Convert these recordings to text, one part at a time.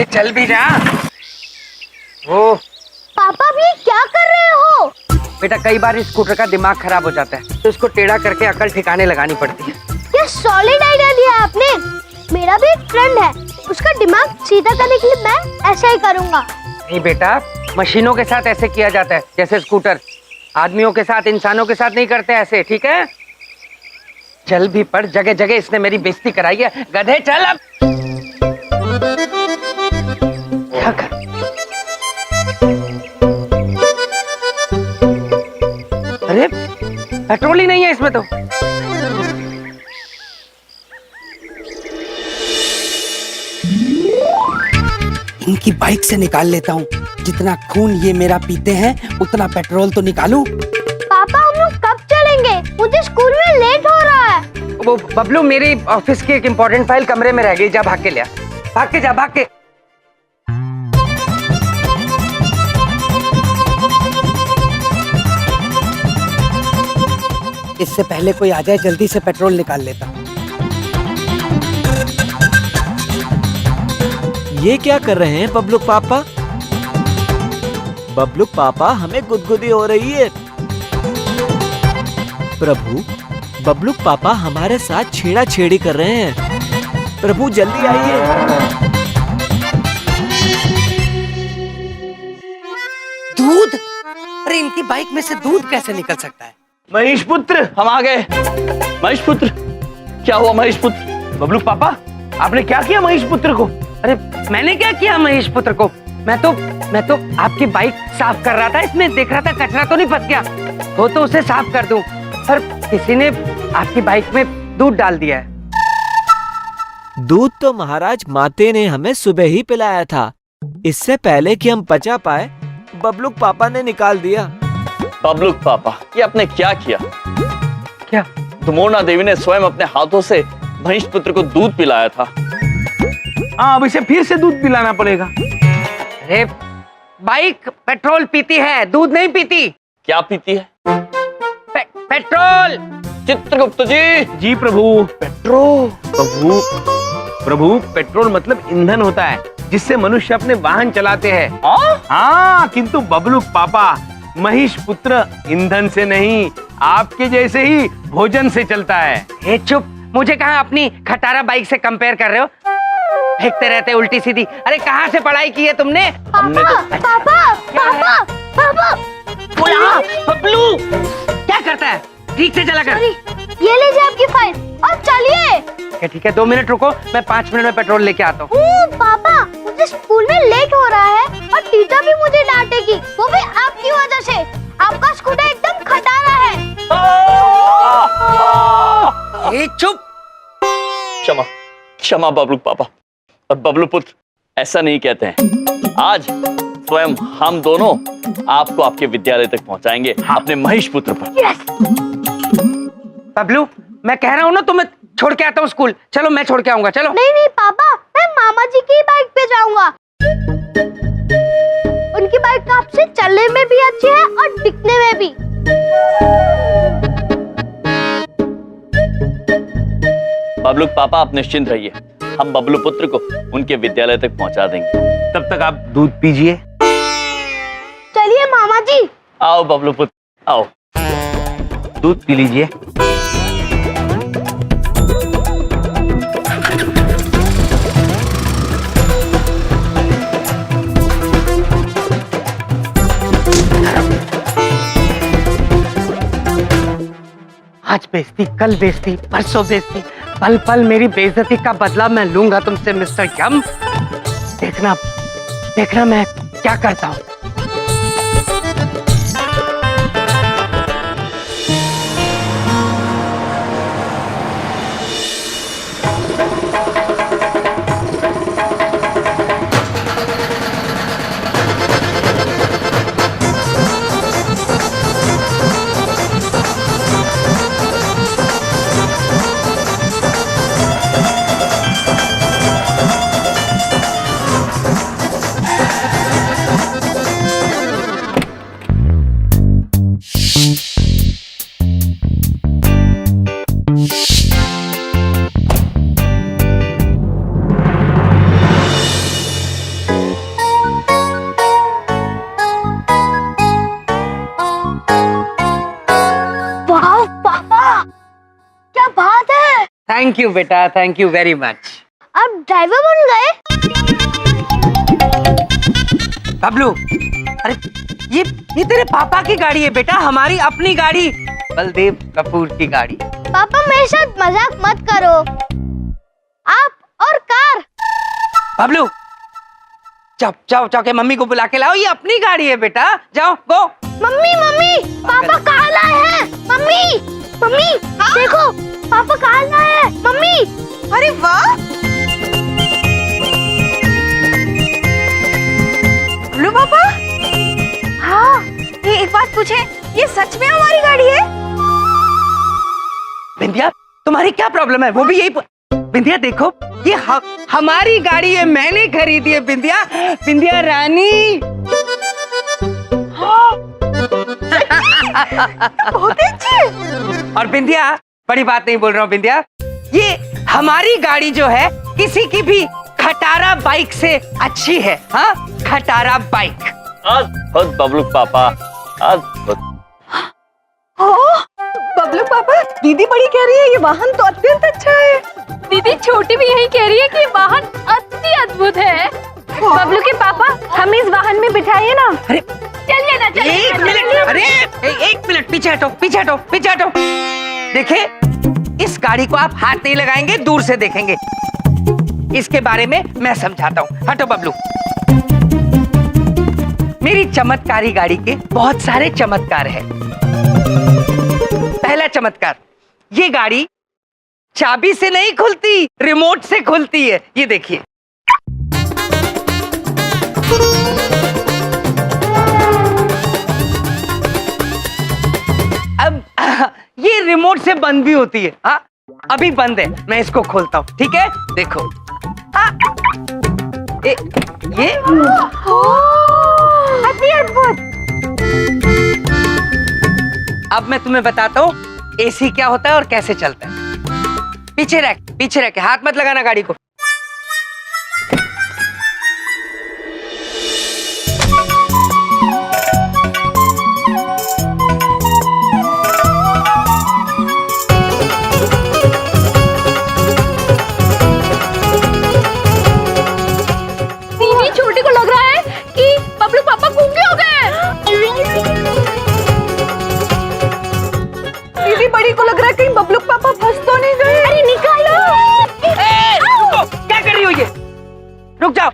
चल भी जा। ओ पापा भी क्या कर रहे हो? बेटा कई बार इस स्कूटर का दिमाग खराब हो जाता है तो इसको टेढ़ा करके अकल ठिकाने लगानी पड़ती है। ये सॉलिड आइडिया दिया आपने। मेरा भी एक फ्रेंड है, उसका दिमाग सीधा करने के लिए मैं ऐसा ही करूँगा। नहीं बेटा, मशीनों के साथ ऐसे किया जाता है जैसे स्कूटर। आदमियों के साथ, इंसानों के साथ नहीं करते ऐसे, ठीक है? चल भी पड़, जगह जगह इसने मेरी बेइज्जती कराई है। गधे चल अब। क्या कर? अरे पेट्रोल ही नहीं है इसमें तो। इनकी बाइक से निकाल लेता हूँ। जितना खून ये मेरा पीते हैं उतना पेट्रोल तो निकालूं। पापा हम लोग कब चलेंगे? मुझे स्कूल में लेट हो रहा है। वो बबलू, मेरी ऑफिस की एक इम्पोर्टेंट फाइल कमरे में रह गई, जा भाग के ले आ। भाग के जा, भाग के। इससे पहले कोई आ जाए जल्दी से पेट्रोल निकाल लेता। ये क्या कर रहे हैं बबलू पापा? बबलू पापा, हमें गुदगुदी हो रही है। प्रभु, बबलू पापा हमारे साथ छेड़ा छेड़ी कर रहे हैं। प्रभु जल्दी आइए। दूध? अरे इनकी बाइक में से दूध कैसे निकल सकता है? महेश पुत्र, हम आ गए। महेश पुत्र, क्या हुआ महेश पुत्र? बबलू पापा, आपने क्या किया महेश पुत्र को? अरे मैंने क्या किया महेश पुत्र को? मैं तो आपकी बाइक साफ कर रहा था, इसमें देख रहा था कचरा तो नहीं फंस गया हो तो उसे साफ कर दूं, पर किसी ने आपकी बाइक में दूध डाल दिया है। दूध तो महाराज माते ने हमें सुबह ही पिलाया था। इससे पहले कि हम पचा पाए, बबलू पापा ने निकाल दिया। बबलू पापा, ये आपने क्या किया? क्या? धुमोना देवी ने स्वयं अपने हाथों से महेश पुत्र को दूध पिलाया था। हाँ, अब इसे फिर से दूध पिलाना पड़ेगा। अरे बाइक पेट्रोल पीती है, दूध नहीं पीती। क्या पीती है? पेट्रोल। चित्रगुप्त जी। जी प्रभु। पेट्रोल। प्रभु पेट्रोल मतलब ईंधन होता है जिससे मनुष्य अपने वाहन चलाते हैं। हाँ, किंतु बबलू पापा, महेश पुत्र ईंधन से नहीं, आपके जैसे ही भोजन से चलता है। ए चुप, मुझे कहाँ अपनी खटारा बाइक से कंपेयर कर रहे हो? फेंकते रहते उल्टी सीधी। अरे कहाँ से पढ़ाई की है तुमने? पापा बोला बबलू, क्या करता है? ठीक से चला कर। ये लीजिए आपकी फाइल और चलिए। ठीक है, 2 मिनट रुको, मैं 5 मिनट में पेट्रोल लेके आता हूँ। पापा, मुझे स्कूल में लेट हो रहा है और टीचर भी मुझे डांटेगी, वो भी आपकी वजह से। आपका स्कूटर एकदम खटारा है। ए चुप। क्षमा, क्षमा बबलू पापा और बबलू पुत्र, ऐसा नहीं कहते हैं। आज स्वयं हम दोनों आपको आपके विद्यालय तक पहुंचाएंगे, अपने महेश पुत्र पर। बबलू, मैं कह रहा हूँ ना तुम्हें छोड़ के आता हूँ स्कूल। चलो मैं छोड़ के आऊंगा, चलो। नहीं पापा, मैं मामा जी की बाइक पे जाऊंगा। उनकी बाइक आपसे चलने में भी अच्छी है और दिखने में भी। बबलू पापा, आप निश्चिंत रहिए, हम बबलू पुत्र को उनके विद्यालय तक पहुंचा देंगे। तब तक आप दूध पीजिए। चलिए मामा जी। आओ बबलू पुत्र, आओ, दूध पी लीजिए। आज बेइज्जती, कल बेइज्जती, परसों बेइज्जती, पल पल मेरी बेइज्जती का बदला मैं लूंगा तुमसे मिस्टर यम। देखना मैं क्या करता हूँ। थैंक यू बेटा, थैंक यू वेरी मच। आप ड्राइवर बन गए? बबलू, अरे ये तेरे पापा की गाड़ी है बेटा, हमारी अपनी गाड़ी, बलदेव कपूर की गाड़ी। पापा मेरे साथ मजाक मत करो। आप और कार। बबलू, जाओ जाओ जाओ के मम्मी को बुला के लाओ, ये अपनी गाड़ी है बेटा, जाओ गो। मम्मी मम्मी, पापा कहाँ लाए हैं? मम्मी मम्मी देखो, पापा कहाँ लाए हैं? मम्मी। अरे वाह, बबलू पापा। हाँ, ये एक बात पूछे, ये सच में हमारी गाड़ी है? बिंदिया, तुम्हारी क्या प्रॉब्लम है? वो भी यही बिंदिया देखो, ये हमारी गाड़ी है, मैंने खरीदी है बिंदिया, बिंदिया रानी। बहुत अच्छी। और बिंदिया, बड़ी बात नहीं बोल रहा हूँ बिंदिया, ये हमारी गाड़ी जो है किसी की भी खटारा बाइक से अच्छी है। हाँ, खटारा बाइक। अद्भुत बबलू पापा, अद्भुत। बबलू पापा, दीदी बड़ी कह रही है ये वाहन तो अत्यंत अच्छा है। दीदी छोटी भी यही कह रही है कि ये वाहन अति अद्भुत है। बबलू के पापा, हम इस वाहन में बिठाइए ना। अरे चलिए ना, चलिए एक ना, मिनट, चलिए। अरे एक मिनट, पीछे हटो, पीछे हटो, पीछे हटो। देखिए, इस गाड़ी को आप हाथ नहीं लगाएंगे, दूर से देखेंगे। इसके बारे में मैं समझाता हूँ। हटो बबलू। मेरी चमत्कारी गाड़ी के बहुत सारे चमत्कार हैं। पहला चमत्कार, ये गाड़ी चाबी से नहीं खुलती, रिमोट से खुलती है। ये देखिए, अब ये रिमोट से बंद भी होती है। हाँ, अभी बंद है, मैं इसको खोलता हूँ, ठीक है? देखो, ये अति अद्भुत। अब मैं तुम्हें बताता हूँ एसी क्या होता है और कैसे चलता है। पीछे रह के, हाथ मत लगाना गाड़ी को। दीदी छोटी को लग रहा है कि बबलू पापा गूंगे हो गए। दीदी बड़ी को लग रहा है कहीं बबलू पापा फंस तो नहीं गए। अरे निकालो। क्या कर रही हो ये? रुक जाओ,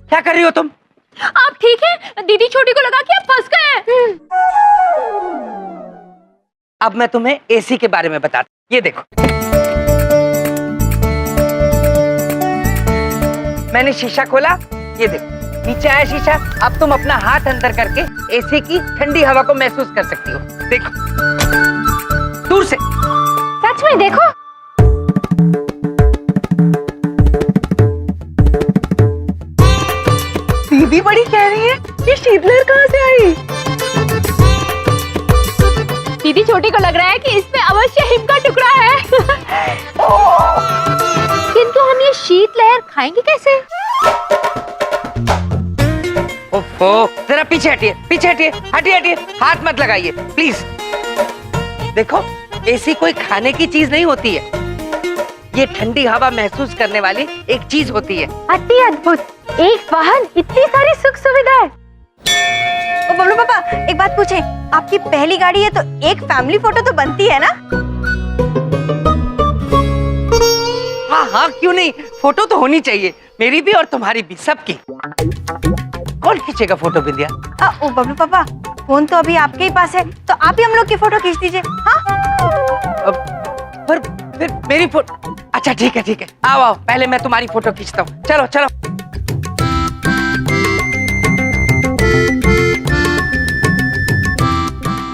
क्या कर रही हो तुम? आप ठीक है? दीदी छोटी को लगा कि आप फंस गए। अब मैं तुम्हें एसी के बारे में बताता हूँ। ये देखो, मैंने शीशा खोला, ये देखो नीचे आया शीशा। अब तुम अपना हाथ अंदर करके एसी की ठंडी हवा को महसूस कर सकती हो। देखो, दूर से। सच में देखो। दीदी बड़ी कह रही है ये शीतलहर कहाँ से आई? दीदी छोटी को लग रहा है कि इसमें अवश्य हिम का टुकड़ा है। किंतु हम ये शीतलहर खाएंगे कैसे? ओफो, जरा पीछे हटिए, पीछे हटिए, हटिए हटिए, हाथ मत लगाइए प्लीज। देखो, एसी कोई खाने की चीज नहीं होती है, ये ठंडी हवा महसूस करने वाली एक चीज होती है। अति अद्भुत, एक वाहन, इतनी सारी सुख सुविधाएं। ओ बबलू पापा, एक बात पूछे, आपकी पहली गाड़ी है तो एक फैमिली फोटो तो बनती है ना? हाँ हाँ, क्यों नहीं, फोटो तो होनी चाहिए, मेरी भी और तुम्हारी भी, सबकी। कौन खींचेगा फोटो बिंदिया? ओ बबलू पापा, फोन तो अभी आपके ही पास है, तो आप ही हम लोग की फोटो खींच दीजिए। हाँ, फिर मेरी फोटो? अच्छा ठीक है ठीक है, आओ आओ, पहले मैं तुम्हारी फोटो खींचता हूँ। चलो चलो।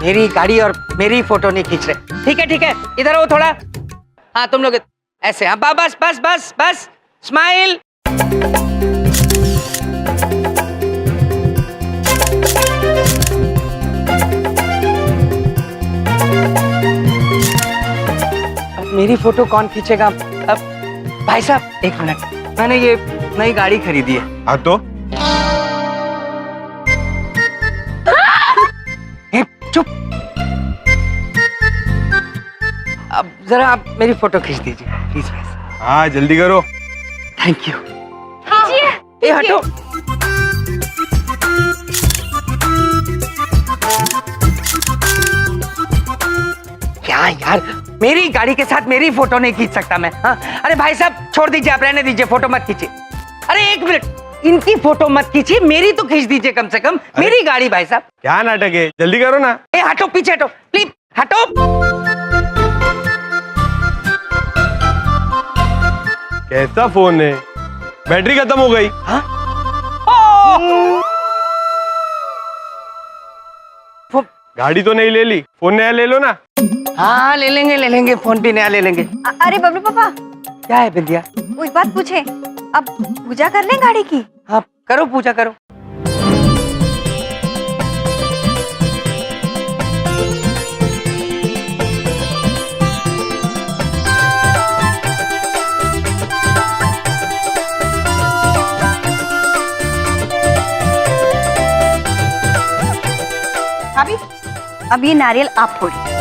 मेरी गाड़ी और मेरी फोटो नहीं खींच रहे। ठीक है, इधर आओ थोड़ा। हाँ तुम लोग ऐसे, हाँ बस बस बस बस, स्माइल। अब मेरी फोटो कौन खींचेगा? अब भाई साहब एक मिनट, मैंने ये नई गाड़ी खरीदी है। हाँ तो चुप। अब जरा आप मेरी फोटो खींच दीजिए प्लीज भाई साहब। हाँ जल्दी करो। Thank you. कीजिए। ए हटो। क्या यार, मेरी गाड़ी के साथ मेरी फोटो नहीं खींच सकता मैं? हाँ? अरे भाई साहब छोड़ दीजिए, आप रहने दीजिए, फोटो मत खींचिए। अरे एक मिनट, इनकी फोटो मत खींचिए, मेरी तो खींच दीजिए कम से कम। मेरी गाड़ी भाई साहब। क्या नाटक है, जल्दी करो ना। ए हटो, पीछे हटो प्लीज, हटो। कैसा फोन है, बैटरी खत्म हो गई। हाँ? गाड़ी तो नहीं ले ली, फोन नया ले लो ना। हाँ ले लेंगे, फोन भी नया ले लेंगे। अरे बबलू पापा, क्या है बिंदिया? वो एक बात पूछे, अब पूजा कर लें गाड़ी की? हाँ करो, पूजा करो। भाभी, अब ये नारियल आप फोड़िए।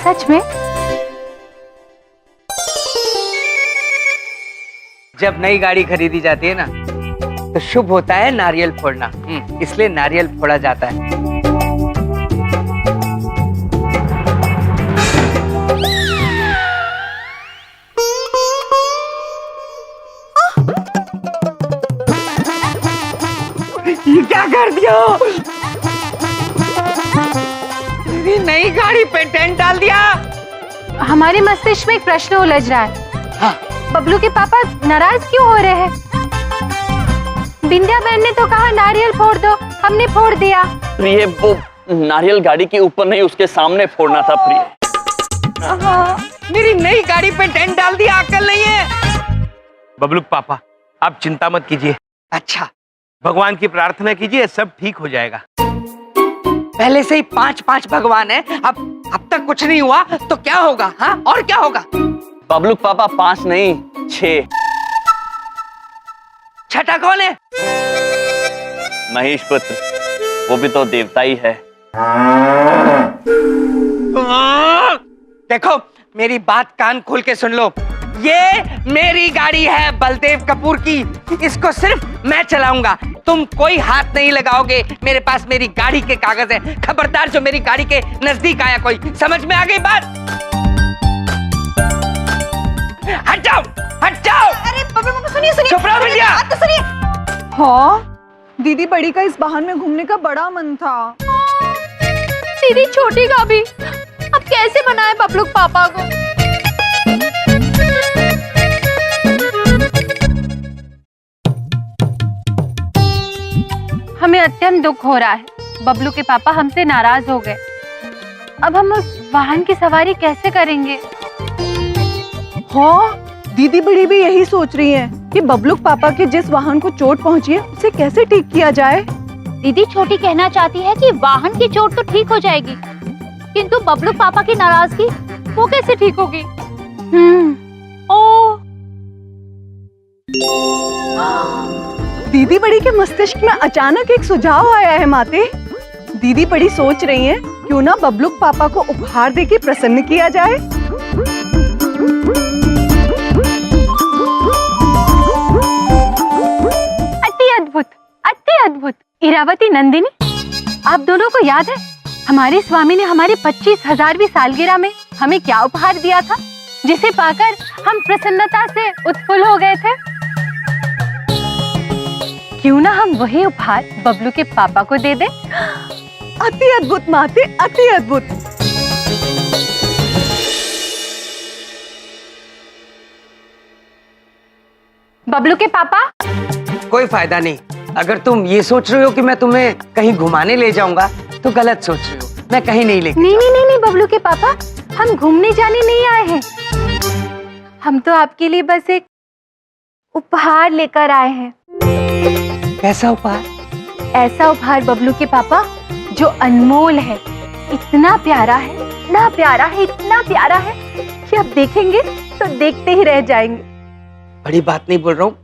सच में? जब नई गाड़ी खरीदी जाती है ना तो शुभ होता है नारियल फोड़ना, इसलिए नारियल फोड़ा जाता है। ये क्या कर दिया? मेरी नई गाड़ी पे टेंट डाल दिया। हमारे मस्तिष्क में एक प्रश्न उलझ रहा है। हाँ। बबलू के पापा नाराज क्यों हो रहे हैं? बिंदिया बहन ने तो कहा नारियल फोड़ दो, हमने फोड़ दिया। प्रिय, वो नारियल गाड़ी के ऊपर नहीं, उसके सामने फोड़ना था प्रिय। मेरी नई गाड़ी पे टेंट डाल दिया, अकल नहीं है। बबलू पापा, आप चिंता मत कीजिए। अच्छा, भगवान की प्रार्थना कीजिए, सब ठीक हो जाएगा। पहले से ही 5-5 भगवान है, अब तक कुछ नहीं हुआ तो क्या होगा? हाँ, और क्या होगा? बबलू पापा 5 नहीं 6। छठा कौन है? महेश पुत्र, वो भी तो देवता ही है। देखो, मेरी बात कान खोल के सुन लो। ये मेरी गाड़ी है, बलदेव कपूर की। इसको सिर्फ मैं चलाऊंगा, तुम कोई हाथ नहीं लगाओगे। मेरे पास मेरी गाड़ी के कागज है। खबरदार जो मेरी गाड़ी के नजदीक आया कोई। समझ में आ गई बात? हट जाओ, हट जाओ। अरे पापा सुनिए, चुप रहो बिटिया। बात तो सुनिए। हाँ, दीदी बड़ी का इस वाहन में घूमने का बड़ा मन था। दीदी छोटी का भी। अब कैसे बनाए बबलू पापा को? हमें अत्यंत दुख हो रहा है। बबलू के पापा हमसे नाराज हो गए। अब हम उस वाहन की सवारी कैसे करेंगे? हाँ, दीदी बड़ी भी यही सोच रही हैं कि बबलू पापा के जिस वाहन को चोट पहुंची है उसे कैसे ठीक किया जाए। दीदी छोटी कहना चाहती है कि वाहन की चोट तो ठीक हो जाएगी, किंतु बबलू पापा की नाराजगी वो कैसे ठीक होगी? ओ, दीदी बड़ी के मस्तिष्क में अचानक एक सुझाव आया है माते। दीदी बड़ी सोच रही हैं क्यों ना बबलू पापा को उपहार देके प्रसन्न किया जाए। अति अद्भुत। इरावती, नंदिनी, आप दोनों को याद है हमारे स्वामी ने हमारी 25,000वीं सालगिरह में हमें क्या उपहार दिया था, जिसे पाकर हम प्रसन्नता से उत्फुल्ल हो गए थे? क्यों ना हम वही उपहार बबलू के पापा को दे दें? अति अद्भुत माते, अति अद्भुत। बबलू के पापा, कोई फायदा नहीं। अगर तुम ये सोच रहे हो कि मैं तुम्हें कहीं घुमाने ले जाऊंगा तो गलत सोच रहे हो। मैं कहीं नहीं लेके नहीं बबलू के पापा, हम घूमने जाने नहीं आए हैं। हम तो आपके लिए बस एक उपहार लेकर आए हैं। कैसा उपहार? ऐसा उपहार बबलू के पापा जो अनमोल है, इतना प्यारा है, इतना प्यारा है, इतना प्यारा है कि आप देखेंगे तो देखते ही रह जाएंगे। बड़ी बात नहीं बोल रहा हूँ,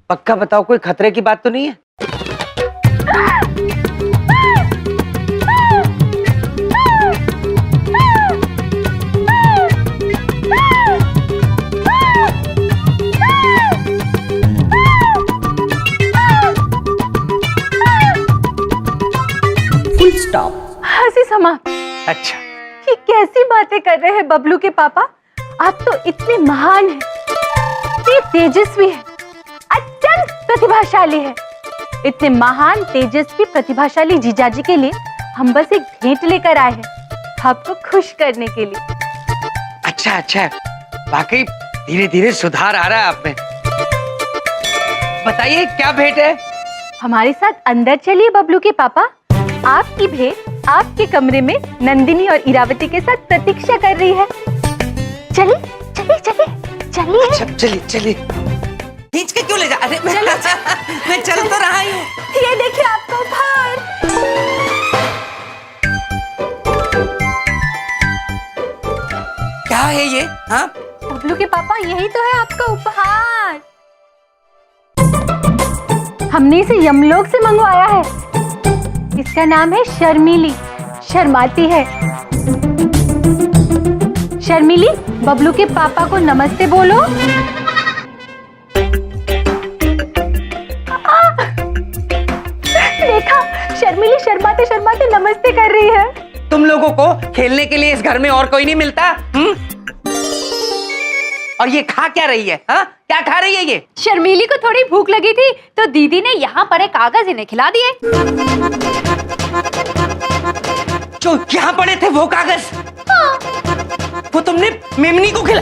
पक्का बताओ, कोई खतरे की बात तो नहीं है? अच्छा, ये कैसी बातें कर रहे हैं बबलू के पापा? आप तो इतने महान हैं, इतने तेजस्वी हैं, अत्यंत प्रतिभाशाली हैं। इतने महान, तेजस्वी, प्रतिभाशाली जीजाजी के लिए हम बस एक भेंट लेकर आए हैं, आपको खुश करने के लिए। अच्छा अच्छा, वाकई धीरे धीरे सुधार आ रहा है आप में। बताइए क्या भेंट है? हमारे साथ अंदर चलिए बबलू के पापा। आपकी भेंट आपके कमरे में नंदिनी और इरावती के साथ प्रतीक्षा कर रही है। चलिए चलिए चलिए चलिए। अच्छा चलिए चलिए। खींच के क्यों ले जा? अरे मैं चल तो रहा ही हूँ। ये देखिए आपका उपहार। क्या है ये? हाँ, बबलू के पापा, यही तो है आपका उपहार। हमने इसे यमलोक से मंगवाया है। इसका नाम है शर्मीली, शर्माती है। शर्मीली, बबलू के पापा को नमस्ते बोलो। देखा, शर्मीली शर्माते शर्माते नमस्ते कर रही है। तुम लोगों को खेलने के लिए इस घर में और कोई नहीं मिलता? और ये खा क्या रही है? हाँ, क्या खा रही है ये? शर्मीली को थोड़ी भूख लगी थी तो दीदी ने यहाँ पड़े कागज इन्हें खिला दिए। जो यहाँ पड़े थे वो कागज? हाँ। वो तुमने मेमनी को खिला?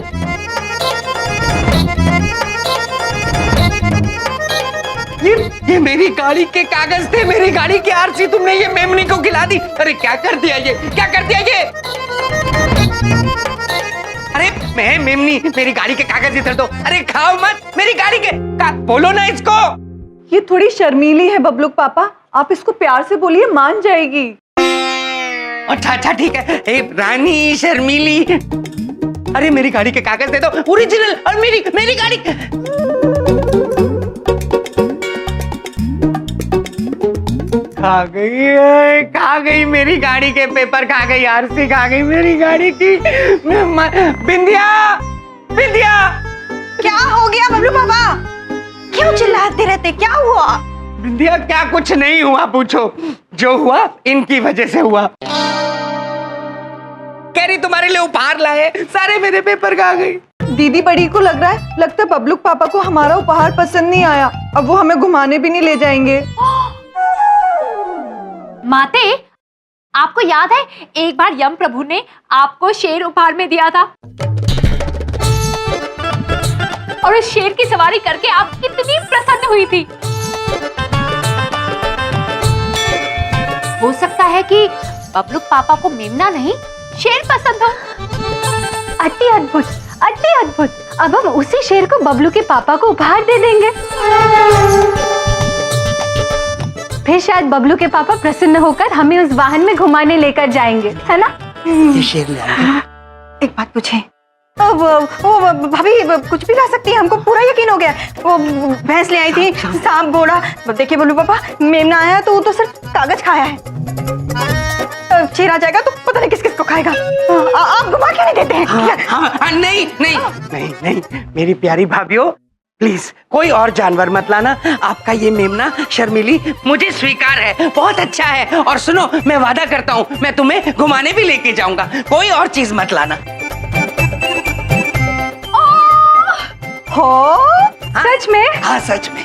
ये मेरी गाड़ी के कागज थे, मेरी गाड़ी की आरसी तुमने ये मेमनी को खिला दी। अरे क्या कर दिया ये? क्या कर दिया ये? अरे मैं मेमनी, मेरी गाड़ी के कागज इधर दो। अरे खाओ मत, मेरी गाड़ी के बोलो ना इसको। ये थोड़ी शर्मीली है बबलू पापा, आप इसको प्यार से बोलिए, मान जाएगी। अच्छा अच्छा ठीक है। ए रानी शर्मीली, अरे मेरी गाड़ी के कागज दे दो, ओरिजिनल। और मेरी गाड़ी खा गई मेरी गाड़ी के पेपर, खा गई आरसी, खा गई मेरी गाड़ी की। बिंदिया, बिंदिया, क्या हो गया बबलू पापा? क्यों चिल्लाते रहते, क्या हुआ? बिंदिया क्या कुछ नहीं हुआ, पूछो। जो हुआ इनकी वजह से हुआ। कह रही तुम्हारे लिए उपहार लाए, सारे मेरे पेपर खा गई। दीदी बड़ी को लगता है बबलू पापा को हमारा उपहार पसंद नहीं आया, अब वो हमें घुमाने भी नहीं ले जाएंगे। माते, आपको याद है एक बार यम प्रभु ने आपको शेर उपहार में दिया था, और उस शेर की सवारी करके आप कितनी प्रसन्न हुई थी। हो सकता है कि बबलू पापा को मेमना नहीं, शेर पसंद हो। अति अद्भुत, अति अद्भुत। अब हम उसी शेर को बबलू के पापा को उपहार दे देंगे। फिर शायद बबलू के पापा प्रसन्न होकर हमें उस वाहन में घुमाने लेकर जाएंगे, है ना? ये शेर ले आएंगे। एक बात पूछे, वो भाभी कुछ भी ला सकती है, हमको पूरा यकीन हो गया। वो भैंस ले आई थी, सांप, घोड़ा। देखिए बोलू पापा, मेमना आया तो वो तो सिर्फ कागज खाया है, शेर आ जाएगा तो पता नहीं किस किस को खाएगा। आप घुमा क्यों नहीं देते हैं? नहीं नहीं नहीं नहीं, मेरी प्यारी भाभीओ, प्लीज कोई और जानवर मत लाना। आपका ये मेमना शर्मीली मुझे स्वीकार है, बहुत अच्छा है। और सुनो, मैं वादा करता हूँ मैं तुम्हें घुमाने भी लेके जाऊंगा, कोई और चीज मत लाना। हो? सच में? हाँ सच में।